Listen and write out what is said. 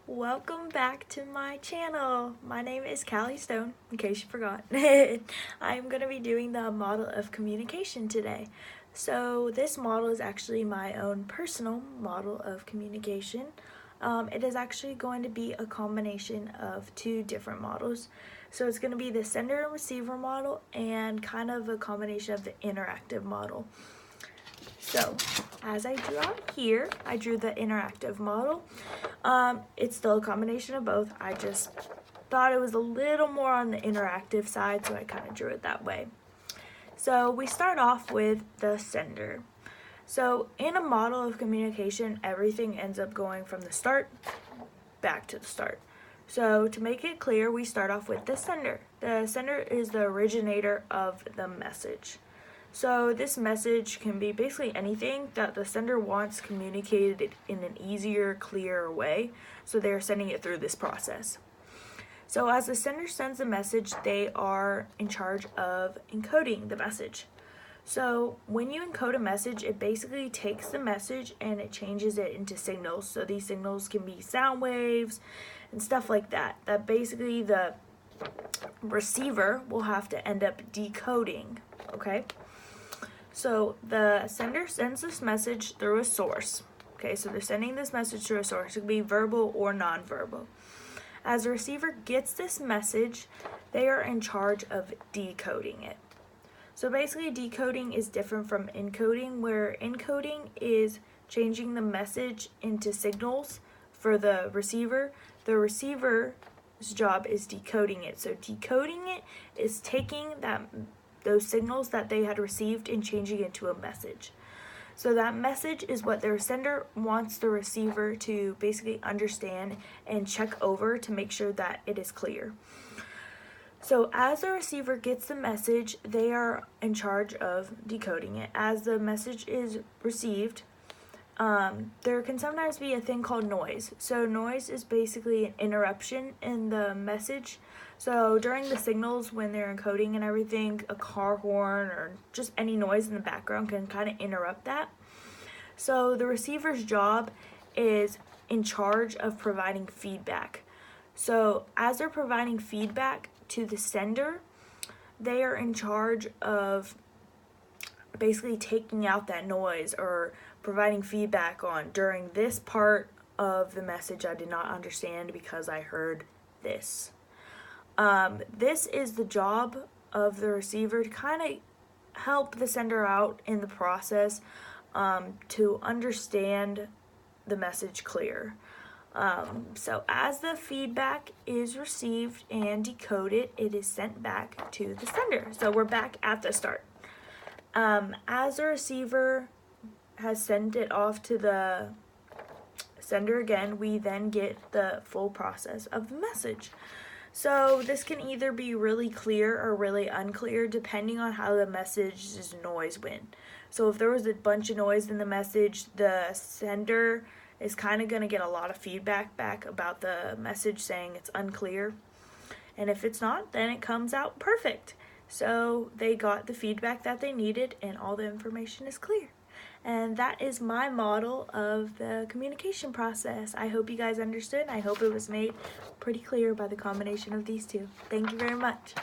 Welcome back to my channel. My name is Callie Stone, in case you forgot. I'm going to be doing the model of communication today. So this model is actually my own personal model of communication. It is actually going to be a combination of two different models. So it's going to be the sender and receiver model and kind of a combination of the interactive model. So, as I drew out here, I drew the interactive model. It's still a combination of both. I just thought it was a little more on the interactive side, so I kind of drew it that way. So, we start off with the sender. So, in a model of communication, everything ends up going from the start back to the start. So, to make it clear, we start off with the sender. The sender is the originator of the message. So this message can be basically anything that the sender wants communicated in an easier, clearer way. So they're sending it through this process. So as the sender sends a message, they are in charge of encoding the message. So when you encode a message, it basically takes the message and it changes it into signals. So these signals can be sound waves and stuff like that. That basically the receiver will have to end up decoding, okay? So the sender sends this message through a source. Okay, so they're sending this message through a source. It could be verbal or nonverbal. As the receiver gets this message, they are in charge of decoding it. So basically, decoding is different from encoding, where encoding is changing the message into signals for the receiver. The receiver's job is decoding it. So decoding it is taking those signals that they had received and changing it to a message. So that message is what their sender wants the receiver to basically understand and check over to make sure that it is clear. So as the receiver gets the message, they are in charge of decoding it. As the message is received, there can sometimes be a thing called noise. So noise is basically an interruption in the message. So during the signals when they're encoding and everything, a car horn or just any noise in the background can kind of interrupt that. So the receiver's job is in charge of providing feedback. So as they're providing feedback to the sender, they are in charge of basically taking out that noise or providing feedback on during this part of the message I did not understand because I heard this. This is the job of the receiver to kind of help the sender out in the process to understand the message clear. So as the feedback is received and decoded, it is sent back to the sender. So we're back at the start. As the receiver has sent it off to the sender again, we then get the full process of the message. So this can either be really clear or really unclear depending on how the message's noise went. So if there was a bunch of noise in the message, the sender is kind of going to get a lot of feedback back about the message saying it's unclear. And if it's not, then it comes out perfect. So they got the feedback that they needed and all the information is clear. And that is my model of the communication process. I hope you guys understood. I hope it was made pretty clear by the combination of these two. Thank you very much.